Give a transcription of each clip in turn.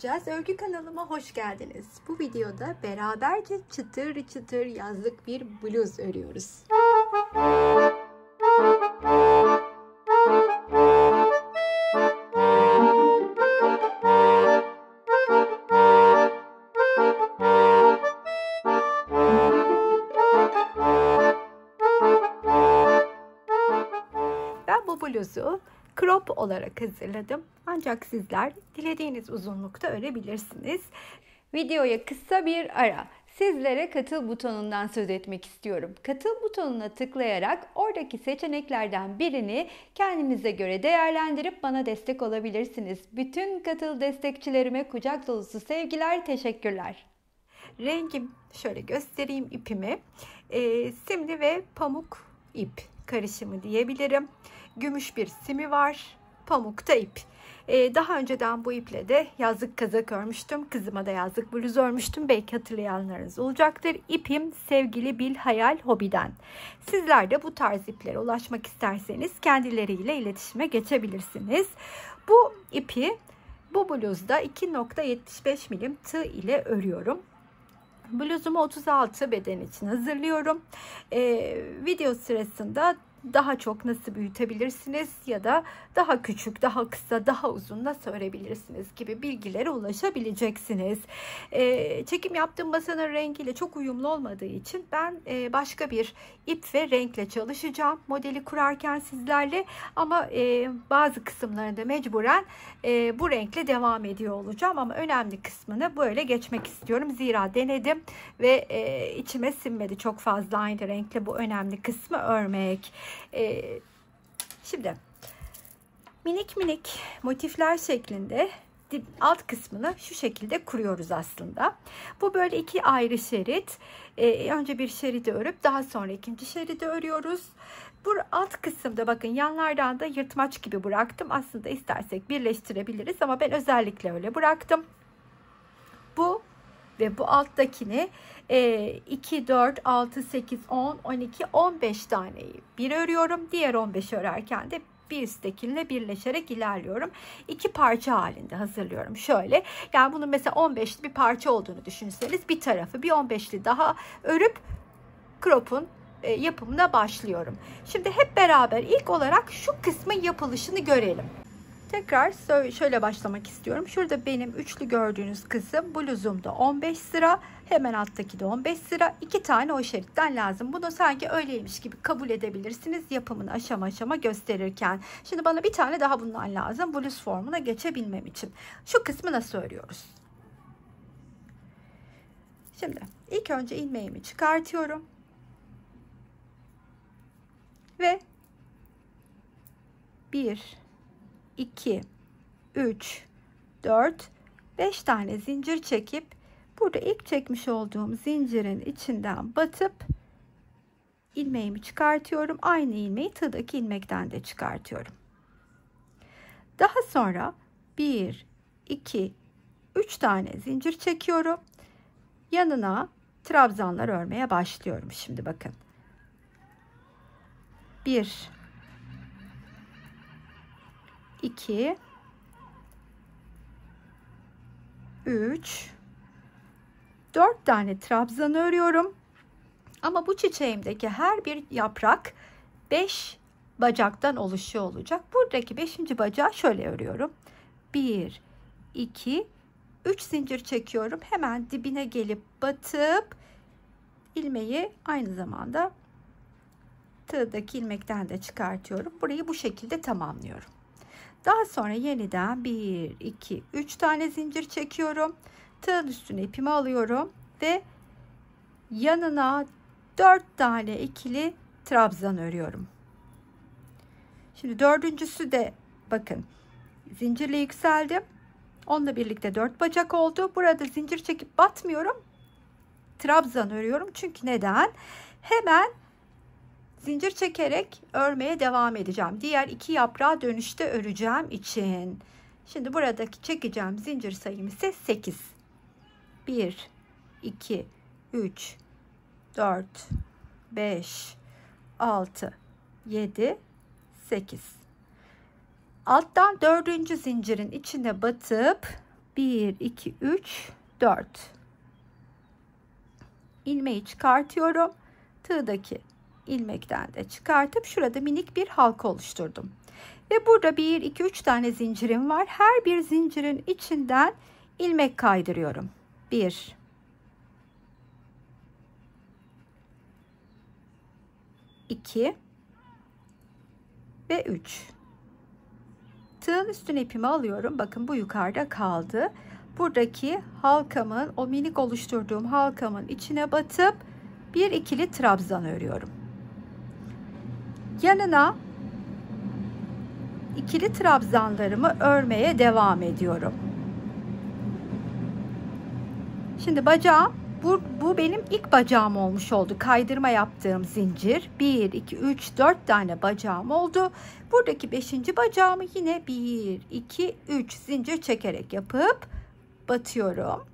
öreceğiz. Örgü kanalıma hoş geldiniz. Bu videoda beraberce çıtır çıtır yazlık bir bluz örüyoruz. Ben bu bluzu crop olarak hazırladım. Ancak sizler dilediğiniz uzunlukta örebilirsiniz. Videoya kısa bir ara. Sizlere katıl butonundan söz etmek istiyorum. Katıl butonuna tıklayarak oradaki seçeneklerden birini kendinize göre değerlendirip bana destek olabilirsiniz. Bütün katıl destekçilerime kucak dolusu sevgiler, teşekkürler. Rengim şöyle göstereyim ipimi. Simli ve pamuk ip karışımı diyebilirim. Gümüş bir simi var. Pamukta ip. Daha önceden bu iple de yazlık kazak örmüştüm. Kızıma da yazlık bluz örmüştüm. Belki hatırlayanlarınız olacaktır. İpim Sevgili Bil Hayal Hobi'den. Sizler de bu tarz iplere ulaşmak isterseniz kendileriyle iletişime geçebilirsiniz. Bu ipi bu bluzda 2.75 milim tığ ile örüyorum. Bluzumu 36 beden için hazırlıyorum. Video sırasında daha çok nasıl büyütebilirsiniz ya da daha küçük, daha kısa, daha uzun nasıl örebilirsiniz gibi bilgilere ulaşabileceksiniz. Çekim yaptığım masanın rengiyle çok uyumlu olmadığı için ben başka bir ip ve renkle çalışacağım modeli kurarken sizlerle, ama bazı kısımlarında mecburen bu renkle devam ediyor olacağım, ama önemli kısmını böyle geçmek istiyorum. Zira denedim ve içime sinmedi çok fazla aynı renkle bu önemli kısmı örmek. Şimdi minik minik motifler şeklinde alt kısmını şu şekilde kuruyoruz aslında. Bu böyle iki ayrı şerit. Önce bir şeridi örüp daha sonra ikinci şeridi örüyoruz. Bu alt kısımda bakın yanlardan da yırtmaç gibi bıraktım. Aslında istersek birleştirebiliriz ama ben özellikle öyle bıraktım. Bu ve bu alttakini 2, 4, 6, 8, 10, 12, 15 taneyi bir örüyorum. Diğer 15 örerken de bir üsttekiyle birleşerek ilerliyorum. İki parça halinde hazırlıyorum. Şöyle, yani bunun mesela 15'li bir parça olduğunu düşünseniz bir tarafı bir 15'li daha örüp crop'un yapımına başlıyorum. Şimdi hep beraber ilk olarak şu kısmın yapılışını görelim. Tekrar şöyle başlamak istiyorum. Şurada benim üçlü gördüğünüz kısım bluzumda 15 sıra. Hemen alttaki de 15 sıra. 2 tane o şeritten lazım. Bunu sanki öyleymiş gibi kabul edebilirsiniz yapımını aşama aşama gösterirken. Şimdi bana bir tane daha bundan lazım bluz formuna geçebilmem için. Şu kısmı nasıl örüyoruz? Şimdi ilk önce ilmeğimi çıkartıyorum. Ve 1, 2, 3, 4, 5 tane zincir çekip burada ilk çekmiş olduğum zincirin içinden batıp ilmeğimi çıkartıyorum. Aynı ilmeği tığdaki ilmekten de çıkartıyorum. Daha sonra 1, 2, 3 tane zincir çekiyorum. Yanına trabzanlar örmeye başlıyorum. Şimdi bakın. 1, 2, 3, 4 tane trabzan örüyorum. Ama bu çiçeğimdeki her bir yaprak 5 bacaktan oluşuyor olacak. Buradaki 5. bacağı şöyle örüyorum. 1, 2, 3 zincir çekiyorum. Hemen dibine gelip batıp ilmeği aynı zamanda tığdaki ilmekten de çıkartıyorum. Burayı bu şekilde tamamlıyorum. Daha sonra yeniden 1, 2, 3 tane zincir çekiyorum. Tığın üstüne ipimi alıyorum ve yanına 4 tane ikili trabzan örüyorum. Şimdi dördüncüsü de bakın zincirle yükseldim. Onunla birlikte 4 bacak oldu. Burada zincir çekip batmıyorum. Trabzan örüyorum. Çünkü neden? Hemen zincir çekerek örmeye devam edeceğim. Diğer iki yaprağı dönüşte öreceğim için. Şimdi buradaki çekeceğim zincir sayım ise 8. 1, 2, 3, 4, 5, 6, 7, 8. Alttan 4. zincirin içine batıp 1, 2, 3, 4. İlmeği çıkartıyorum. Tığdaki ilmekten de çıkartıp şurada minik bir halka oluşturdum. Ve burada 1, 2, 3 tane zincirim var. Her bir zincirin içinden ilmek kaydırıyorum. 1, 2 ve 3. Tığın üstüne ipimi alıyorum. Bakın bu yukarıda kaldı. Buradaki halkamın, o minik oluşturduğum halkamın içine batıp bir ikili trabzan örüyorum. Yanına ikili trabzanlarımı örmeye devam ediyorum. Şimdi bacağım, bu benim ilk bacağım olmuş oldu. Kaydırma yaptığım zincir. 1, 2, 3, 4 tane bacağım oldu. Buradaki 5. bacağımı yine 1, 2, 3 zincir çekerek yapıp batıyorum.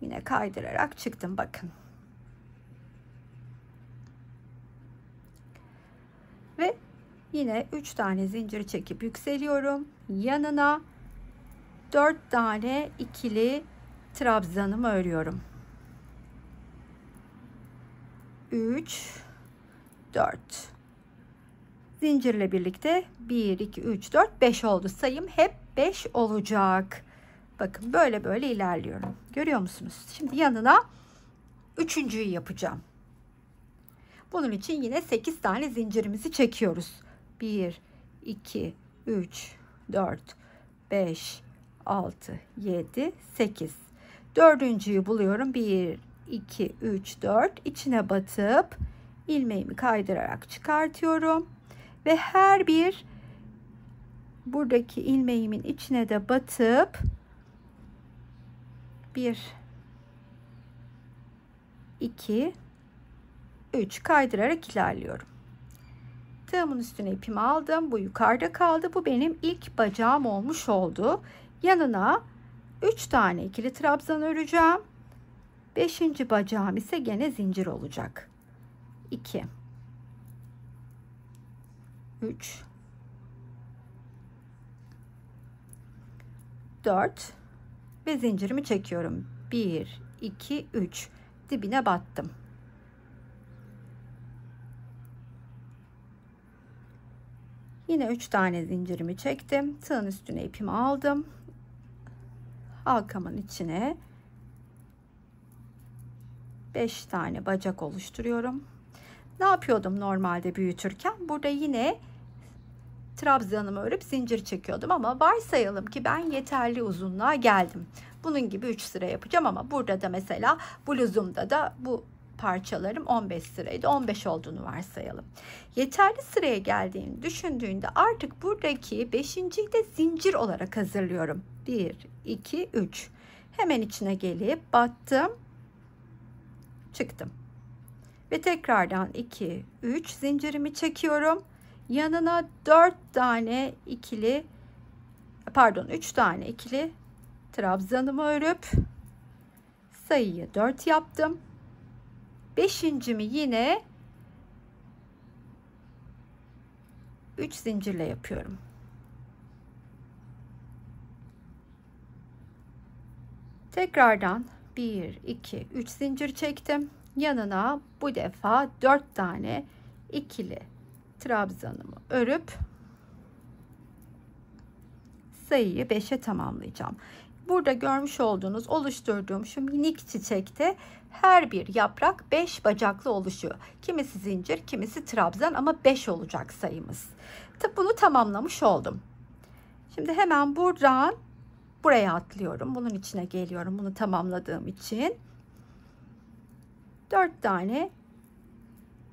Yine kaydırarak çıktım bakın. Ve yine 3 tane zincir çekip yükseliyorum. Yanına 4 tane ikili trabzanımı örüyorum. 3, 4. Zincirle birlikte 1, 2, 3, 4, 5 oldu. Sayım hep 5 olacak. Bakın böyle böyle ilerliyorum. Görüyor musunuz? Şimdi yanına üçüncüyü yapacağım. Bunun için yine 8 tane zincirimizi çekiyoruz. 1, 2, 3, 4, 5, 6, 7, 8. Dördüncüyü buluyorum. 1, 2, 3, 4. İçine batıp ilmeğimi kaydırarak çıkartıyorum. Ve her bir buradaki ilmeğimin içine de batıp 1, 2, 3 kaydırarak ilerliyorum. Tığımın üstüne ipimi aldım. Bu yukarıda kaldı. Bu benim ilk bacağım olmuş oldu. Yanına 3 tane ikili trabzan öreceğim. 5. bacağım ise gene zincir olacak. 2, 3, 4 ve zincirimi çekiyorum. 1, 2, 3 dibine battım. Yine 3 tane zincirimi çektim. Tığın üstüne ipimi aldım. Halkamın içine 5 tane bacak oluşturuyorum. Ne yapıyordum normalde büyütürken? Burada yine trabzanımı örüp zincir çekiyordum ama varsayalım ki ben yeterli uzunluğa geldim. Bunun gibi 3 sıra yapacağım ama burada da mesela bluzumda da bu parçalarım 15 sıraydı. 15 olduğunu varsayalım. Yeterli sıraya geldiğini düşündüğünde artık buradaki 5.'yi de zincir olarak hazırlıyorum. 1, 2, 3. Hemen içine gelip battım. Çıktım. Ve tekrardan 2, 3 zincirimi çekiyorum. Yanına 3 tane ikili trabzanımı örüp sayıyı 4 yaptım. 5.'mi yine 3 zincirle yapıyorum. Tekrardan 1, 2, 3 zincir çektim. Yanına bu defa 4 tane ikili trabzanımı örüp sayıyı 5'e tamamlayacağım. Burada görmüş olduğunuz oluşturduğum şu minik çiçekte her bir yaprak 5 bacaklı oluşuyor. Kimisi zincir, kimisi trabzan ama 5 olacak sayımız. Bunu tamamlamış oldum. Şimdi hemen buradan buraya atlıyorum. Bunun içine geliyorum. Bunu tamamladığım için 4 tane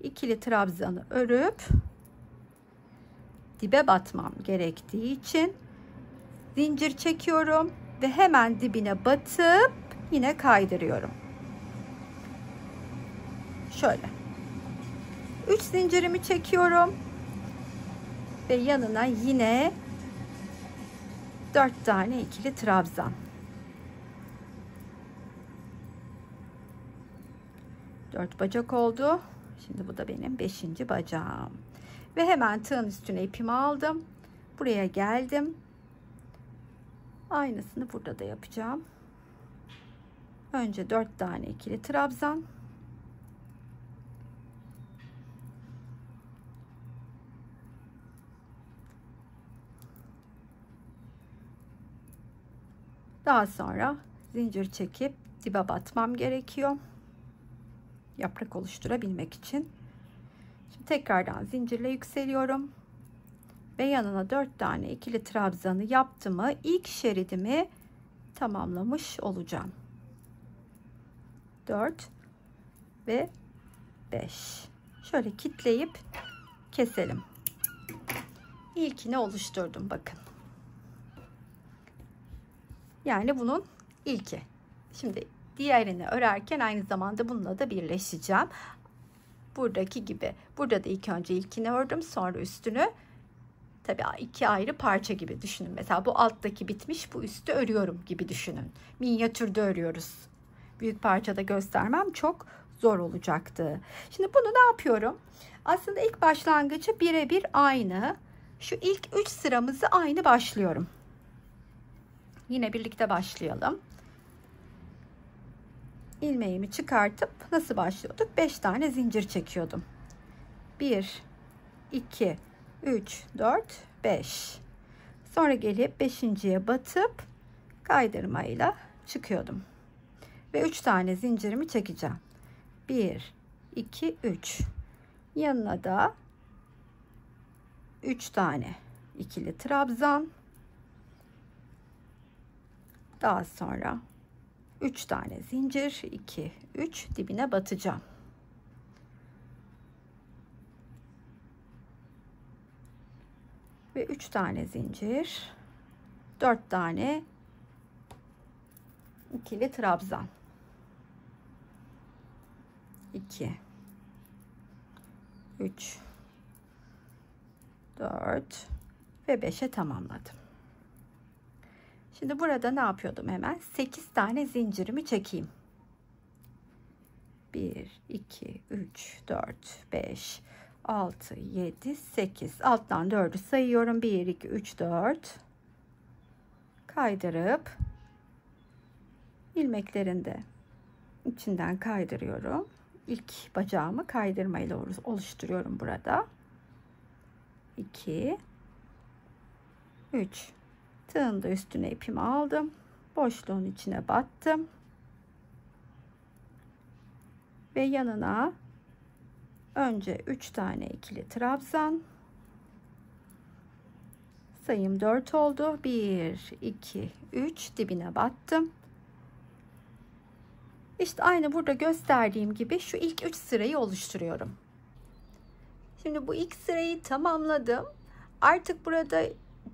ikili trabzanı örüp dibe batmam gerektiği için zincir çekiyorum ve hemen dibine batıp yine kaydırıyorum. Şöyle 3 zincirimi çekiyorum ve yanına yine 4 tane ikili trabzan. 4 bacak oldu. Şimdi bu da benim 5. bacağım. Ve hemen tığın üstüne ipimi aldım. Buraya geldim. Aynısını burada da yapacağım. Önce 4 tane ikili trabzan. Daha sonra zincir çekip dibe batmam gerekiyor. Yaprak oluşturabilmek için. Şimdi tekrardan zincirle yükseliyorum. Ve yanına 4 tane ikili trabzanı yaptığımı ilk şeridimi tamamlamış olacağım. 4 ve 5. Şöyle kitleyip keselim. İlkini oluşturdum bakın. Yani bunun ilki. Şimdi diğerini örerken aynı zamanda bununla da birleşeceğim. Buradaki gibi. Burada da ilk önce ilkini ördüm, sonra üstünü. Tabii 2 ayrı parça gibi düşünün. Mesela bu alttaki bitmiş, bu üstü örüyorum gibi düşünün. Minyatürde örüyoruz. Büyük parçada göstermem çok zor olacaktı. Şimdi bunu ne yapıyorum? Aslında ilk başlangıcı birebir aynı. Şu ilk 3 sıramızı aynı başlıyorum. Yine birlikte başlayalım. İlmeğimi çıkartıp nasıl başlıyorduk? 5 tane zincir çekiyordum. 1, 2, 3, 4, 5. Sonra gelip 5.'ye batıp kaydırmayla çıkıyordum. Ve 3 tane zincirimi çekeceğim. 1, 2, 3. Yanına da 3 tane ikili trabzan. Daha sonra 3 tane zincir, 2, 3 dibine batacağım. Ve 3 tane zincir, 4 tane ikili trabzan. 2, 3, 4 ve 5'e tamamladım. Şimdi burada ne yapıyordum hemen? 8 tane zincirimi çekeyim. 1, 2, 3, 4, 5, 6, 7, 8. Alttan 4'ü sayıyorum. 1, 2, 3, 4. Kaydırıp ilmeklerin de içinden kaydırıyorum. İlk bacağımı kaydırmayla oluşturuyorum burada. 2, 3. Tığın da üstüne ipimi aldım. Boşluğun içine battım. Ve yanına önce 3 tane ikili trabzan. Sayım 4 oldu. 1, 2, 3 dibine battım. İşte aynı burada gösterdiğim gibi şu ilk 3 sırayı oluşturuyorum. Şimdi bu ilk sırayı tamamladım. Artık burada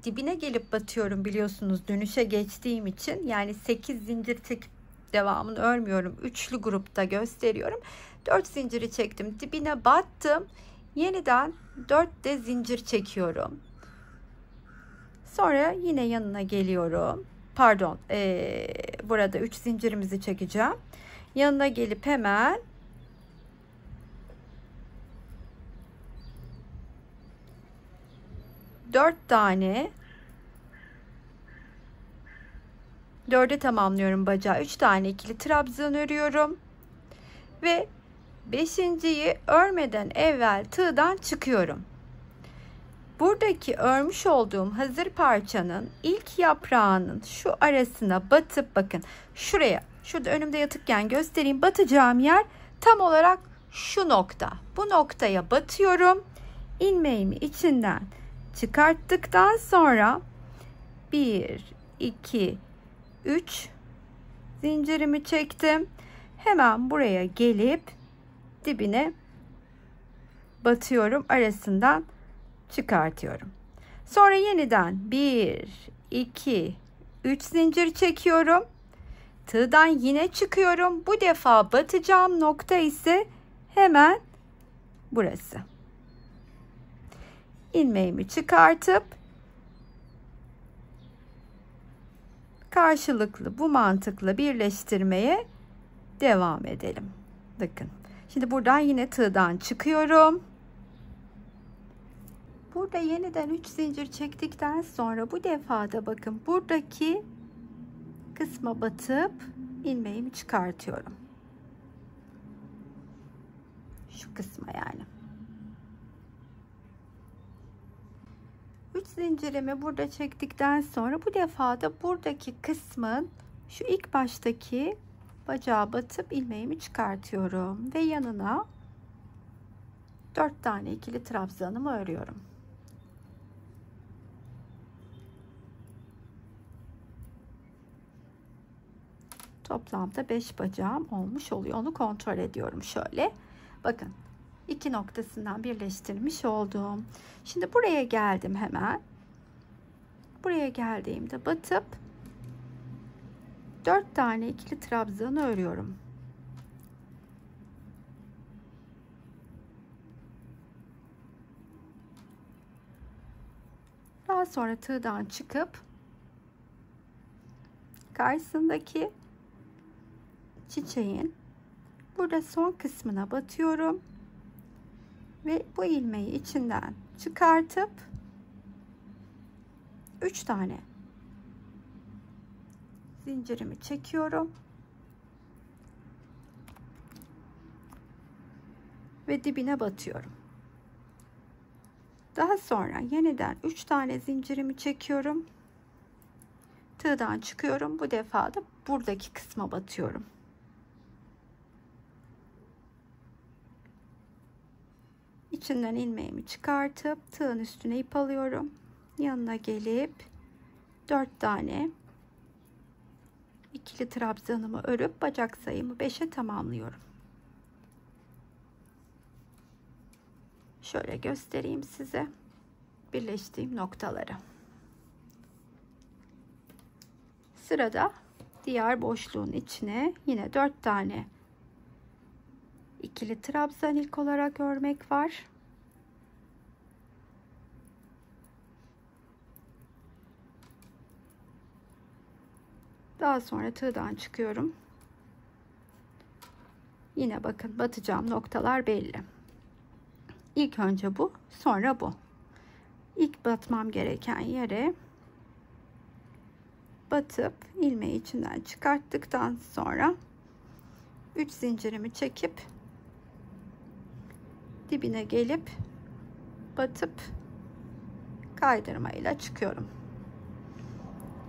dibine gelip batıyorum, biliyorsunuz dönüşe geçtiğim için. Yani 8 zincir çekip devamını örmüyorum. Üçlü grupta gösteriyorum. 4 zinciri çektim. Dibine battım. Yeniden 4 de zincir çekiyorum. Sonra yine yanına geliyorum. Pardon. Burada 3 zincirimizi çekeceğim. Yanına gelip hemen dört tane, 4'e tamamlıyorum bacağı. 3 tane ikili trabzan örüyorum. Ve 5.'yi örmeden evvel tığdan çıkıyorum. Buradaki örmüş olduğum hazır parçanın ilk yaprağının şu arasına batıp, bakın şuraya, şurada önümde yatıkken göstereyim, batacağım yer tam olarak şu nokta. Bu noktaya batıyorum. İlmeğimi içinden çıkarttıktan sonra 1, 2, 3 zincirimi çektim. Hemen buraya gelip dibine batıyorum, arasından çıkartıyorum. Sonra yeniden 1, 2, 3 zincir çekiyorum. Tığdan yine çıkıyorum. Bu defa batacağım nokta ise hemen burası. İlmeğimi çıkartıp karşılıklı bu mantıkla birleştirmeye devam edelim. Bakın. Şimdi buradan yine tığdan çıkıyorum. Burada yeniden 3 zincir çektikten sonra bu defa da bakın buradaki kısma batıp ilmeğimi çıkartıyorum. Şu kısma yani. 3 zincirimi burada çektikten sonra bu defa da buradaki kısmın şu ilk baştaki bacağa batıp ilmeğimi çıkartıyorum ve yanına 4 tane ikili trabzanımı örüyorum. Toplamda 5 bacağım olmuş oluyor. Onu kontrol ediyorum şöyle. Bakın, iki noktasından birleştirmiş oldum. Şimdi buraya geldim hemen. Buraya geldiğimde batıp 4 tane ikili trabzanı örüyorum. Daha sonra tığdan çıkıp karşısındaki çiçeğin burada son kısmına batıyorum ve bu ilmeği içinden çıkartıp 3 tane zincirimi çekiyorum ve dibine batıyorum. Daha sonra yeniden 3 tane zincirimi çekiyorum. Tığdan çıkıyorum. Bu defa da buradaki kısma batıyorum. İçinden ilmeğimi çıkartıp tığın üstüne ip alıyorum. Yanına gelip 4 tane ikili trabzanımı örüp bacak sayımı 5'e tamamlıyorum. Şöyle göstereyim size birleştiğim noktaları. Sırada diğer boşluğun içine yine 4 tane ikili trabzan ilk olarak örmek var. Daha sonra tığdan çıkıyorum. Yine bakın, batacağım noktalar belli. İlk önce bu, sonra bu. İlk batmam gereken yere batıp ilmeği içinden çıkarttıktan sonra 3 zincirimi çekip dibine gelip batıp kaydırmayla çıkıyorum.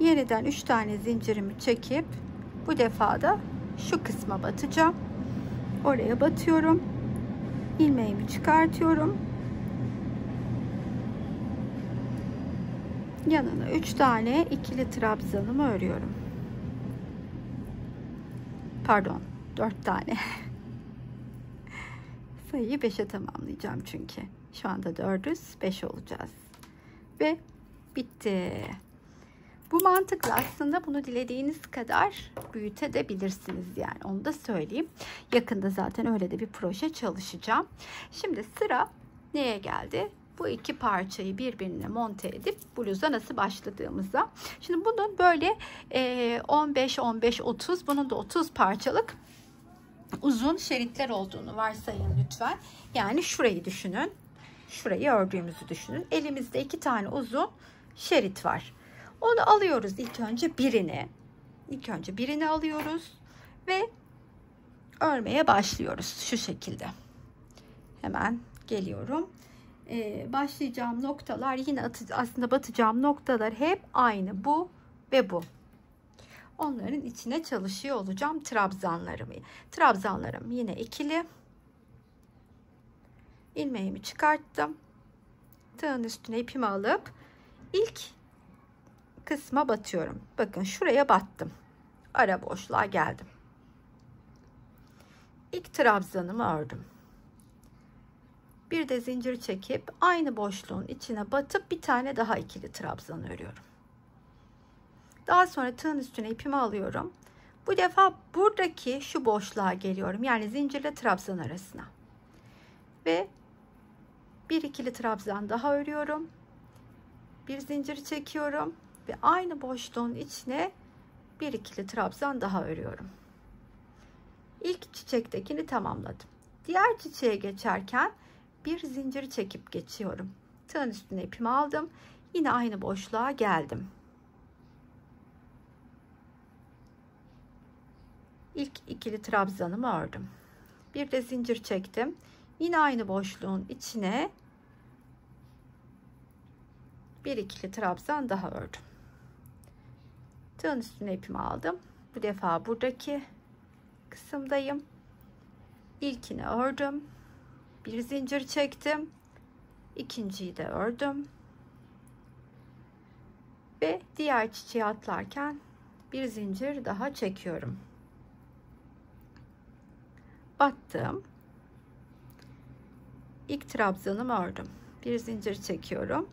Yeniden 3 tane zincirimi çekip bu defa da şu kısma batacağım. Oraya batıyorum. İlmeğimi çıkartıyorum. Yanına 3 tane ikili trabzanımı örüyorum. Pardon, 4 tane. Sayıyı 5'e tamamlayacağım çünkü. Şu anda 4'üz, 5 olacağız. Ve bitti. Bu mantıkla aslında bunu dilediğiniz kadar büyütebilirsiniz, yani onu da söyleyeyim. Yakında zaten öyle de bir proje çalışacağım. Şimdi sıra neye geldi? Bu iki parçayı birbirine monte edip bluza nasıl başladığımızda. Şimdi bunun böyle 15-15-30, bunun da 30 parçalık uzun şeritler olduğunu varsayın lütfen. Yani şurayı düşünün. Şurayı ördüğümüzü düşünün. Elimizde 2 tane uzun şerit var. Onu alıyoruz ilk önce birini. İlk önce birini alıyoruz ve örmeye başlıyoruz şu şekilde. Hemen geliyorum. Başlayacağım noktalar yine aslında batacağım noktalar hep aynı, bu ve bu. Onların içine çalışıyor olacağım trabzanlarımı. Trabzanlarım yine ikili. İlmeğimi çıkarttım. Tığın üstüne ipimi alıp ilk kısma batıyorum. Bakın şuraya battım. Ara boşluğa geldim. İlk trabzanımı ördüm. Bir de zincir çekip aynı boşluğun içine batıp bir tane daha ikili trabzan örüyorum. Daha sonra tığın üstüne ipimi alıyorum. Bu defa buradaki şu boşluğa geliyorum. Yani zincirle trabzan arasına. Ve bir ikili trabzan daha örüyorum. Bir zincir çekiyorum ve aynı boşluğun içine bir ikili trabzan daha örüyorum. İlk çiçektekini tamamladım. Diğer çiçeğe geçerken bir zincir çekip geçiyorum. Tığın üstüne ipimi aldım. Yine aynı boşluğa geldim. İlk ikili trabzanımı ördüm. Bir de zincir çektim. Yine aynı boşluğun içine bir ikili trabzan daha ördüm. Tığın üstüne ipimi aldım. Bu defa buradaki kısımdayım. İlkini ördüm. Bir zincir çektim. İkinciyi de ördüm. Ve diğer çiçeğe atlarken bir zincir daha çekiyorum. Battım. İlk trabzanımı ördüm. Bir zincir çekiyorum.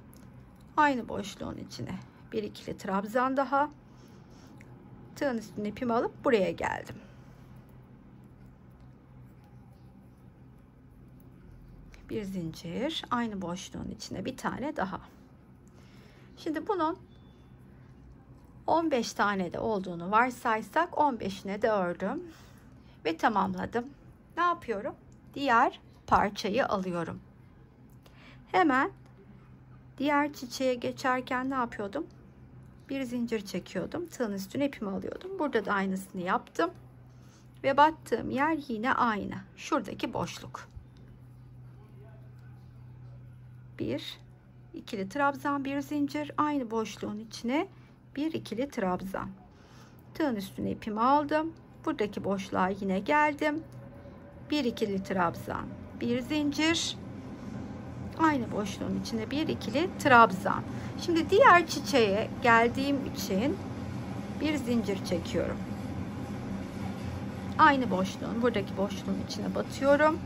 Aynı boşluğun içine bir ikili trabzan daha. Tığın üstüne ipimi alıp buraya geldim. Bir zincir, aynı boşluğun içine bir tane daha. Şimdi bunun 15 tane de olduğunu varsaysak 15'ine de ördüm ve tamamladım. Ne yapıyorum? Diğer parçayı alıyorum. Hemen diğer çiçeğe geçerken ne yapıyordum? Bir zincir çekiyordum. Tığın üstüne ipimi alıyordum. Burada da aynısını yaptım. Ve battığım yer yine aynı. Şuradaki boşluk. Bir ikili trabzan, bir zincir, aynı boşluğun içine bir ikili trabzan. Tığın üstüne ipimi aldım. Buradaki boşluğa yine geldim. Bir ikili trabzan, bir zincir, aynı boşluğun içine bir ikili trabzan. Şimdi diğer çiçeğe geldiğim için bir zincir çekiyorum. Aynı boşluğun, buradaki boşluğun içine batıyorum.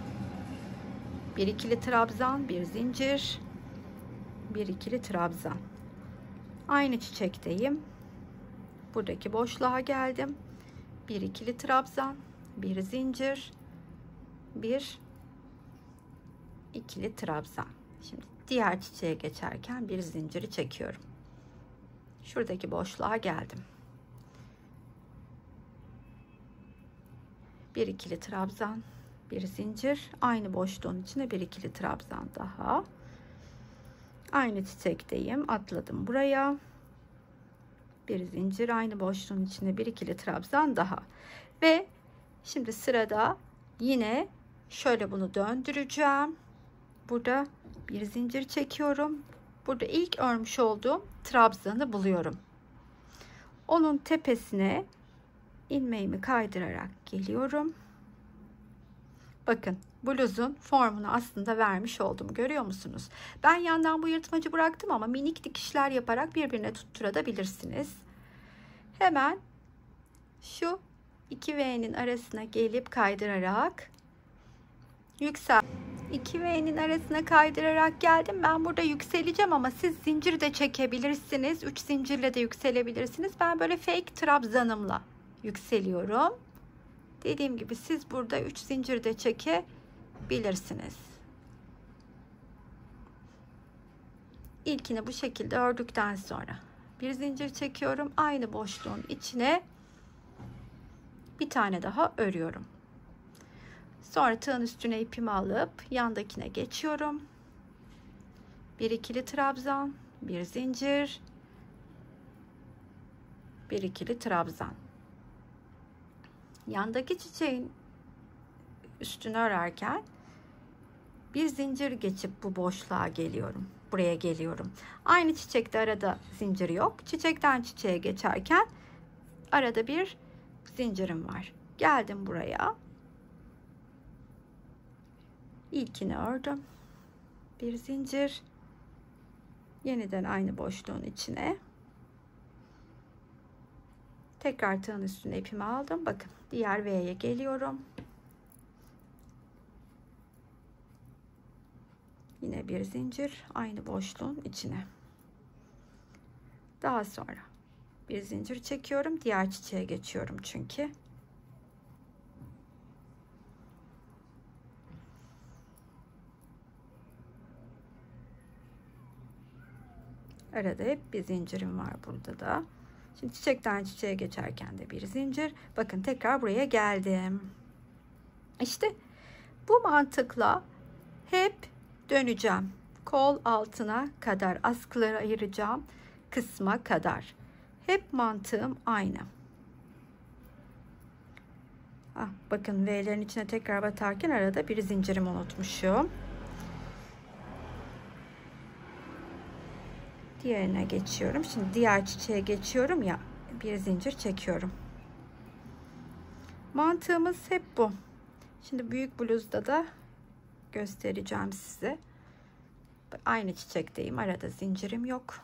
Bir ikili trabzan, bir zincir, bir ikili trabzan. Aynı çiçekteyim. Buradaki boşluğa geldim. Bir ikili trabzan, bir zincir, bir ikili trabzan. Şimdi diğer çiçeğe geçerken bir zinciri çekiyorum. Şuradaki boşluğa geldim. Bir ikili trabzan, bir zincir, aynı boşluğun içine bir ikili trabzan daha. Aynı çiçekteyim, atladım buraya. Bir zincir, aynı boşluğun içine bir ikili trabzan daha. Ve şimdi sırada yine şöyle bunu döndüreceğim. Burada bir zincir çekiyorum. Burada ilk örmüş olduğum trabzanı buluyorum. Onun tepesine ilmeğimi kaydırarak geliyorum. Bakın bluzun formunu aslında vermiş oldum. Görüyor musunuz? Ben yandan bu yırtmacı bıraktım ama minik dikişler yaparak birbirine tutturabilirsiniz. Hemen şu 2V'nin arasına gelip kaydırarak yüksel. 2V'nin arasına kaydırarak geldim. Ben burada yükseleceğim ama siz zincir de çekebilirsiniz. 3 zincirle de yükselebilirsiniz. Ben böyle fake trabzanımla yükseliyorum. Dediğim gibi siz burada 3 zincir de çekebilirsiniz. İlkini bu şekilde ördükten sonra bir zincir çekiyorum. Aynı boşluğun içine bir tane daha örüyorum. Sonra tığın üstüne ipimi alıp yandakine geçiyorum. Bir ikili trabzan, bir zincir, bir ikili trabzan. Yandaki çiçeğin üstünü örerken bir zincir geçip bu boşluğa geliyorum. Buraya geliyorum. Aynı çiçekte arada zincir yok. Çiçekten çiçeğe geçerken arada bir zincirim var. Geldim buraya. İlkini ördüm. Bir zincir. Yeniden aynı boşluğun içine. Tekrar tığın üstüne ipimi aldım. Bakın diğer V'ye geliyorum. Yine bir zincir aynı boşluğun içine. Daha sonra bir zincir çekiyorum. Diğer çiçeğe geçiyorum çünkü. Arada hep bir zincirim var burada da. Şimdi çiçekten çiçeğe geçerken de bir zincir. Bakın tekrar buraya geldim. İşte bu mantıkla hep döneceğim. Kol altına kadar, askıları ayıracağım kısma kadar. Hep mantığım aynı. Bakın V'lerin içine tekrar batarken arada bir zincirimi unutmuşum. Diğerine geçiyorum. Şimdi diğer çiçeğe geçiyorum ya, bir zincir çekiyorum. Mantığımız hep bu. Şimdi büyük bluzda da göstereceğim size. Aynı çiçekteyim. Arada zincirim yok.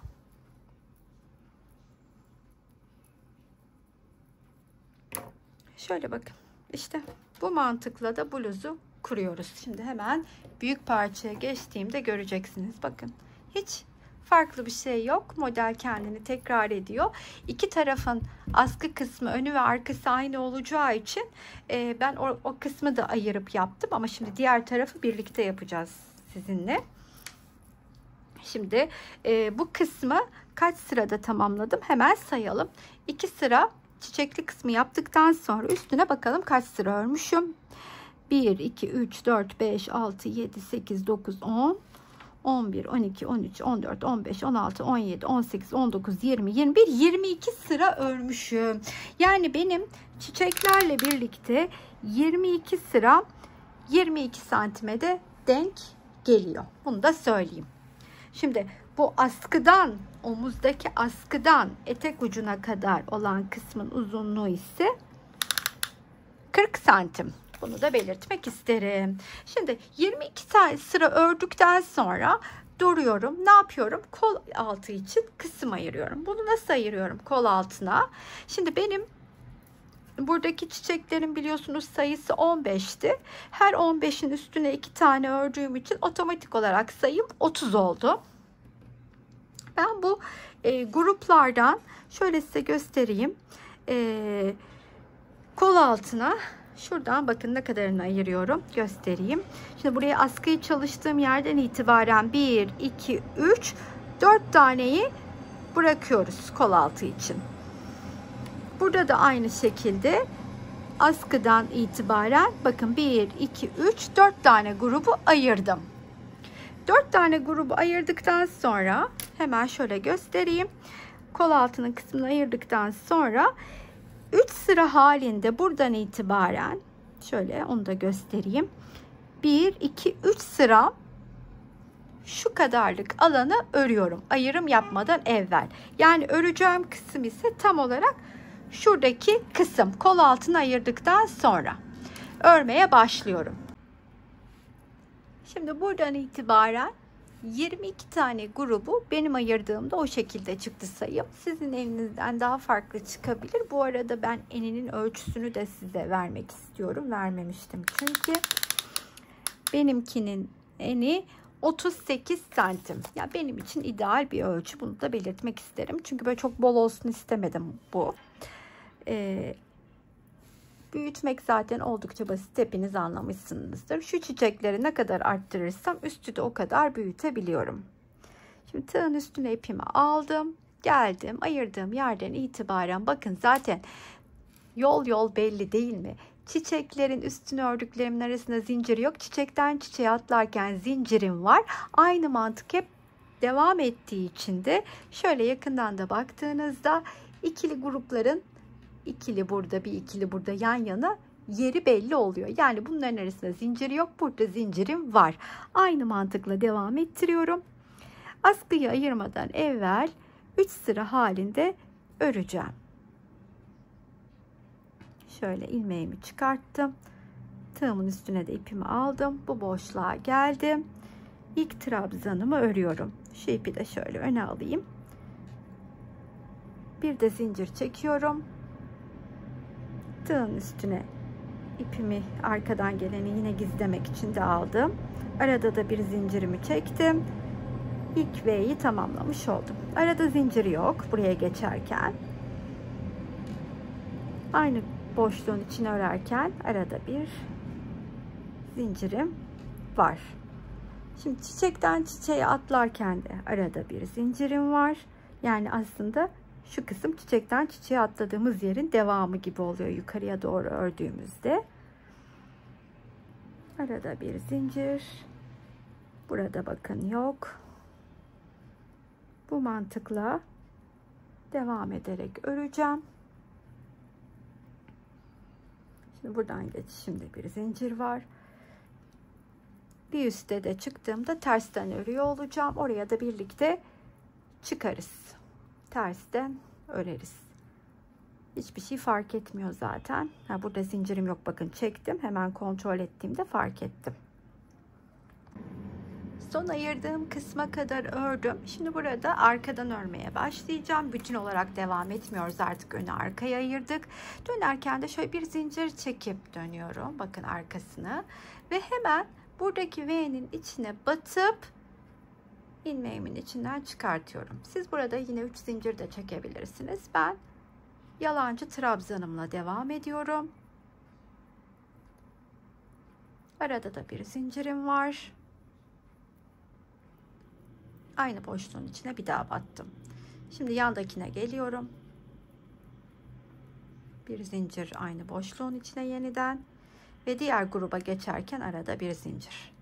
Şöyle bakın. İşte bu mantıkla da bluzu kuruyoruz. Şimdi hemen büyük parçaya geçtiğimde göreceksiniz. Bakın. Hiç farklı bir şey yok. Model kendini tekrar ediyor. İki tarafın askı kısmı, önü ve arkası aynı olacağı için ben o kısmı da ayırıp yaptım. Ama şimdi diğer tarafı birlikte yapacağız sizinle. Şimdi bu kısmı kaç sırada tamamladım? Hemen sayalım. 2 sıra çiçekli kısmı yaptıktan sonra üstüne bakalım kaç sıra örmüşüm. 1, 2, 3, 4, 5, 6, 7, 8, 9, 10, 11, 12, 13, 14, 15, 16, 17, 18, 19, 20, 21, 22 sıra örmüşüm. Yani benim çiçeklerle birlikte 22 sıra 22 santime de denk geliyor. Bunu da söyleyeyim. Şimdi bu askıdan, omuzdaki askıdan etek ucuna kadar olan kısmın uzunluğu ise 40 santim. Bunu da belirtmek isterim. Şimdi 22 sıra ördükten sonra duruyorum. Ne yapıyorum? Kol altı için kısım ayırıyorum. Bunu nasıl ayırıyorum kol altına? Şimdi benim buradaki çiçeklerin biliyorsunuz sayısı 15'ti. Her 15'in üstüne 2 tane ördüğüm için otomatik olarak sayım 30 oldu. Ben bu gruplardan şöyle size göstereyim. Kol altına şuradan bakın ne kadarını ayırıyorum. Göstereyim. Şimdi buraya askıyı çalıştığım yerden itibaren 1, 2, 3, 4 taneyi bırakıyoruz kol altı için. Burada da aynı şekilde askıdan itibaren bakın 1, 2, 3, 4 tane grubu ayırdım. 4 tane grubu ayırdıktan sonra hemen şöyle göstereyim. Kol altının kısmını ayırdıktan sonra 3 sıra halinde buradan itibaren şöyle onu da göstereyim. 1, 2, 3 sıra şu kadarlık alanı örüyorum. Ayrım yapmadan evvel. Yani öreceğim kısım ise tam olarak şuradaki kısım. Kol altını ayırdıktan sonra örmeye başlıyorum. Şimdi buradan itibaren 22 tane grubu benim ayırdığımda o şekilde çıktı sayım. Sizin elinizden daha farklı çıkabilir. Bu arada ben eninin ölçüsünü de size vermek istiyorum. Vermemiştim çünkü. Benimkinin eni 38 santim. Ya benim için ideal bir ölçü. Bunu da belirtmek isterim. Çünkü böyle çok bol olsun istemedim bu. Büyütmek zaten oldukça basit. Hepiniz anlamışsınızdır. Şu çiçekleri ne kadar arttırırsam üstü de o kadar büyütebiliyorum. Şimdi tığın üstüne ipimi aldım. Geldim. Ayırdığım yerden itibaren bakın zaten yol belli değil mi? Çiçeklerin üstünü ördüklerimin arasında zincir yok. Çiçekten çiçeğe atlarken zincirim var. Aynı mantık hep devam ettiği için de şöyle yakından da baktığınızda ikili grupların ikili burada bir ikili burada yan yana yeri belli oluyor. Yani bunların arasında zincir yok. Burada zincirim var. Aynı mantıkla devam ettiriyorum. Askıyı ayırmadan evvel 3 sıra halinde öreceğim. Şöyle ilmeğimi çıkarttım. Tığımın üstüne de ipimi aldım. Bu boşluğa geldim. İlk trabzanımı örüyorum. Şu ipi de şöyle öne alayım. Bir de zincir çekiyorum. Tığın üstüne ipimi arkadan geleni yine gizlemek için de aldım. Arada da bir zincirimi çektim. İlk V'yi tamamlamış oldum. Arada zincir yok buraya geçerken. Aynı boşluğun içine örerken arada bir zincirim var. Şimdi çiçekten çiçeğe atlarken de arada bir zincirim var. Yani aslında şu kısım çiçekten çiçeğe atladığımız yerin devamı gibi oluyor yukarıya doğru ördüğümüzde. Arada bir zincir. Burada bakın yok. Bu mantıkla devam ederek öreceğim. Şimdi buradan geçişimde bir zincir var. Bir üstte de çıktığımda tersten örüyor olacağım. Oraya da birlikte çıkarız. Tersten öreriz. Hiçbir şey fark etmiyor zaten. Burada zincirim yok, bakın çektim. Hemen kontrol ettiğimde fark ettim. Son ayırdığım kısma kadar ördüm. Şimdi burada arkadan örmeye başlayacağım. Bütün olarak devam etmiyoruz artık, önü arkaya ayırdık. Dönerken de şöyle bir zincir çekip dönüyorum. Bakın arkasını. Ve hemen buradaki V'nin içine batıp ilmeğimin içinden çıkartıyorum. Siz burada yine 3 zincir de çekebilirsiniz. Ben yalancı trabzanımla devam ediyorum. Arada da bir zincirim var. Aynı boşluğun içine bir daha battım. Şimdi yandakine geliyorum. Bir zincir aynı boşluğun içine yeniden ve diğer gruba geçerken arada bir zincir.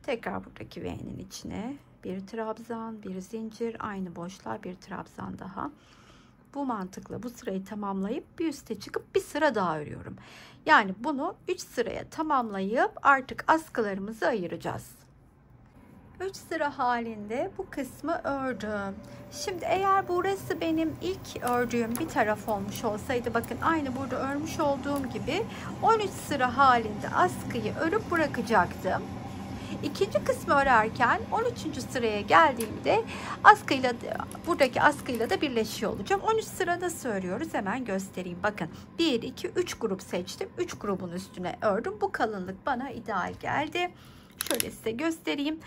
Tekrar buradaki V'nin içine bir trabzan, bir zincir, aynı boşluğa bir trabzan daha. Bu mantıkla bu sırayı tamamlayıp bir üste çıkıp bir sıra daha örüyorum. Yani bunu 3 sıraya tamamlayıp artık askılarımızı ayıracağız. 3 sıra halinde bu kısmı ördüm. Şimdi eğer burası benim ilk ördüğüm bir taraf olmuş olsaydı, bakın aynı burada örmüş olduğum gibi 13 sıra halinde askıyı örüp bırakacaktım. İkinci kısmı örerken 13. sıraya geldiğimde askıyla, buradaki askıyla da birleşiyor olacağım. 13 sıra nasıl örüyoruz hemen göstereyim. Bakın 1, 2, 3 grup seçtim. 3 grubun üstüne ördüm. Bu kalınlık bana ideal geldi. Şöyle size göstereyim.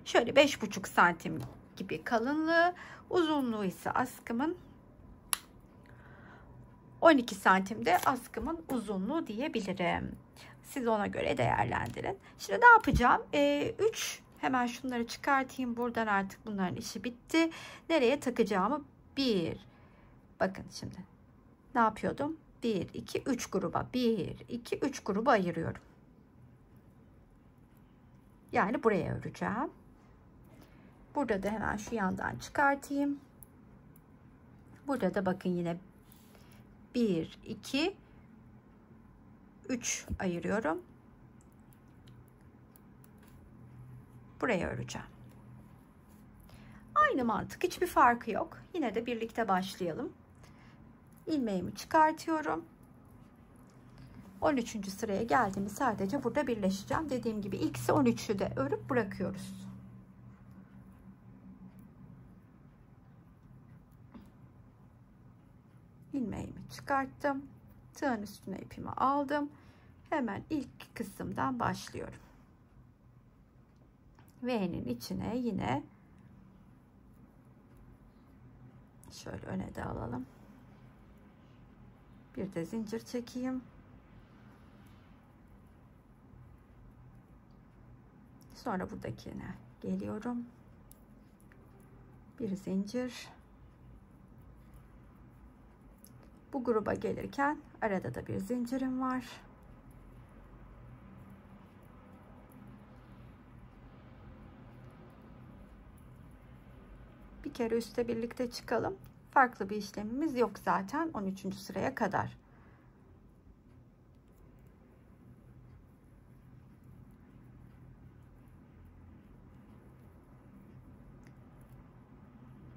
Şöyle 5,5 santim gibi kalınlığı, uzunluğu ise askımın 12 santimde askımın uzunluğu diyebilirim. Siz ona göre değerlendirin. Şimdi ne yapacağım? 3 hemen şunları çıkartayım. Buradan artık bunların işi bitti. Nereye takacağımı bakın şimdi ne yapıyordum? 1, 2, 3 gruba 1, 2, 3 gruba ayırıyorum. Yani buraya öreceğim. Burada da hemen şu yandan çıkartayım. Burada da bakın yine 1, 2, 3 ayırıyorum. Buraya öreceğim. Aynı mantık, hiçbir farkı yok. Yine de birlikte başlayalım. İlmeğimi çıkartıyorum. 13. sıraya geldiğimi sadece burada birleşeceğim. Dediğim gibi ilkisi 13'ü de örüp bırakıyoruz. İlmeğimi çıkarttım. Tığın üstüne ipimi aldım. Hemen ilk kısımdan başlıyorum. V'nin içine yine şöyle öne de alalım. Bir de zincir çekeyim. Sonra buradakine geliyorum. Bir zincir. Bu gruba gelirken arada da bir zincirim var. Bir kere üste birlikte çıkalım. Farklı bir işlemimiz yok zaten 13. sıraya kadar.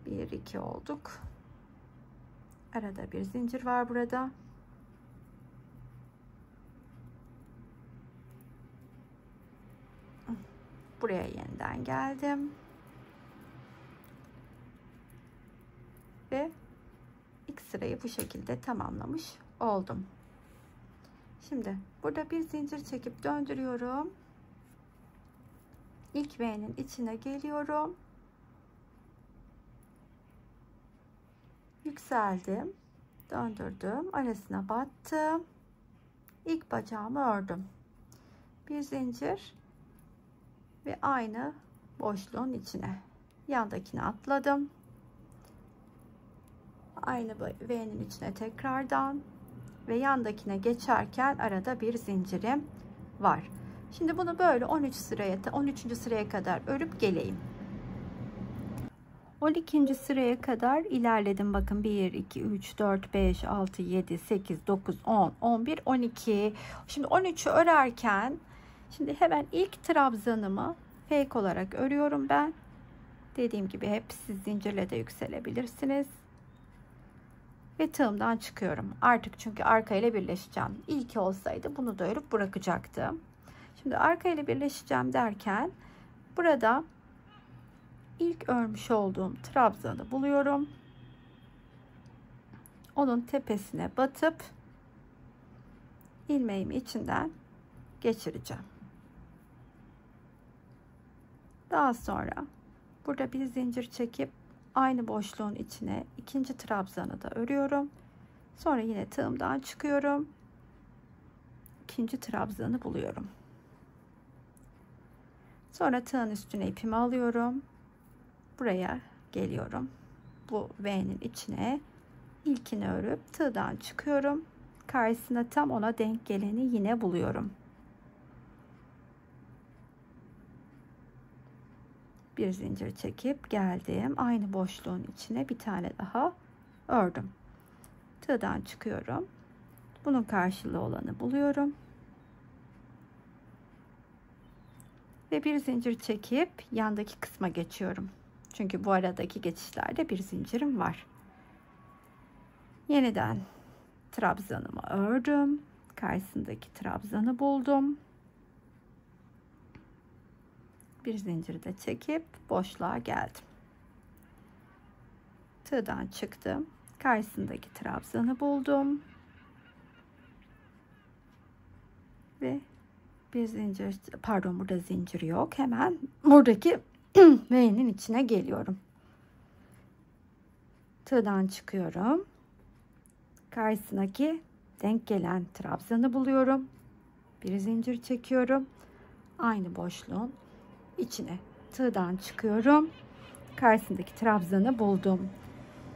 Bir, iki olduk. Arada bir zincir var burada. Buraya yeniden geldim. Ve ilk sırayı bu şekilde tamamlamış oldum. Şimdi burada bir zincir çekip döndürüyorum. İlk V'nin içine geliyorum. Yükseldim. Döndürdüm. Arasına battım. İlk bacağımı ördüm. Bir zincir ve aynı boşluğun içine. Yandakine atladım. Aynı V'nin içine tekrardan ve yandakine geçerken arada bir zincirim var. Şimdi bunu böyle 13 sıraya 13. sıraya kadar örüp geleyim. 12. sıraya kadar ilerledim. Bakın 1, 2, 3, 4, 5, 6, 7, 8, 9, 10, 11, 12. Şimdi 13'ü örerken şimdi hemen ilk trabzanımı fake olarak örüyorum ben. Dediğim gibi hep siz zincirle de yükselebilirsiniz. Ve tığımdan çıkıyorum. Artık çünkü arka ile birleşeceğim. İlk olsaydı bunu da örüp bırakacaktım. Şimdi arka ile birleşeceğim derken burada ilk örmüş olduğum trabzanı buluyorum. Onun tepesine batıp ilmeğimi içinden geçireceğim. Daha sonra burada bir zincir çekip aynı boşluğun içine ikinci trabzanı da örüyorum. Sonra yine tığımdan çıkıyorum. İkinci trabzanı buluyorum. Sonra tığın üstüne ipimi alıyorum. Buraya geliyorum. Bu V'nin içine ilkini örüp tığdan çıkıyorum. Karşısına tam ona denk geleni yine buluyorum. Bir zincir çekip geldim. Aynı boşluğun içine bir tane daha ördüm. Tığdan çıkıyorum. Bunun karşılığı olanı buluyorum. Ve bir zincir çekip yandaki kısma geçiyorum. Çünkü bu aradaki geçişlerde bir zincirim var. Yeniden trabzanımı ördüm. Karşısındaki trabzanı buldum. Bir zinciri de çekip boşluğa geldim. Tığdan çıktım. Karşısındaki trabzanı buldum. Ve bir zincir, pardon burada zincir yok. Hemen buradaki V'nin içine geliyorum. Tığdan çıkıyorum. Karşısındaki denk gelen trabzanı buluyorum. Bir zincir çekiyorum. Aynı boşluğun içine tığdan çıkıyorum. Karşısındaki trabzanı buldum.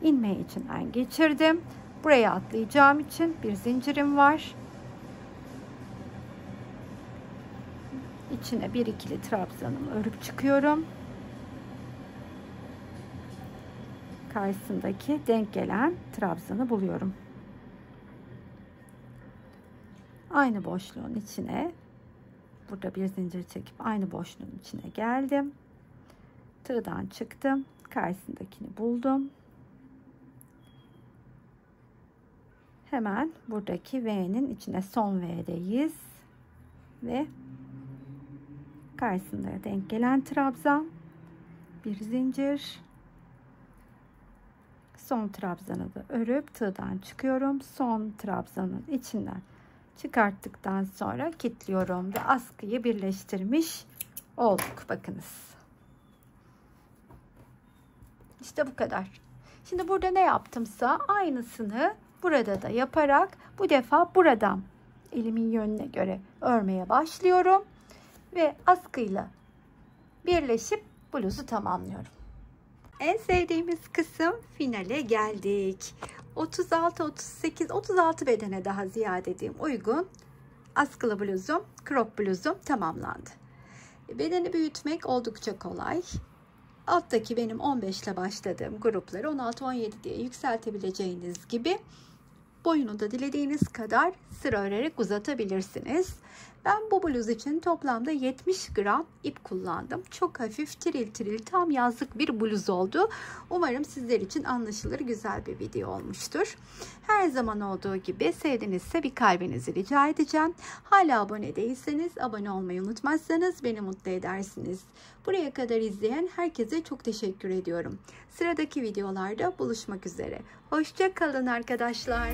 İlmeği içinden geçirdim. Buraya atlayacağım için bir zincirim var. İçine bir ikili trabzanımı örüp çıkıyorum. Karşısındaki denk gelen trabzanı buluyorum. Aynı boşluğun içine burada bir zincir çekip aynı boşluğun içine geldim. Tığdan çıktım. Karşısındakini buldum. Hemen buradaki V'nin içine son V'deyiz. Ve karşısında denk gelen trabzan, bir zincir, son trabzanı da örüp tığdan çıkıyorum. Son trabzanın içinden çıkarttıktan sonra kilitliyorum ve askıyı birleştirmiş olduk. Bakınız. İşte bu kadar. Şimdi burada ne yaptımsa aynısını burada da yaparak bu defa buradan elimin yönüne göre örmeye başlıyorum ve askıyla birleşip bluzu tamamlıyorum. En sevdiğimiz kısım finale geldik. 36, 38, 36 bedene daha ziyade diyeyim uygun askılı bluzum, crop bluzum tamamlandı. Bedeni büyütmek oldukça kolay. Alttaki benim 15 ile başladığım grupları 16-17 diye yükseltebileceğiniz gibi boyunu da dilediğiniz kadar sıra örerek uzatabilirsiniz. Ben bu bluz için toplamda 70 gram ip kullandım. Çok hafif, tiril tiril, tam yazlık bir bluz oldu. Umarım sizler için anlaşılır güzel bir video olmuştur. Her zaman olduğu gibi sevdinizse bir kalbinizi rica edeceğim. Hala abone değilseniz abone olmayı unutmazsanız beni mutlu edersiniz. Buraya kadar izleyen herkese çok teşekkür ediyorum. Sıradaki videolarda buluşmak üzere. Hoşça kalın arkadaşlar.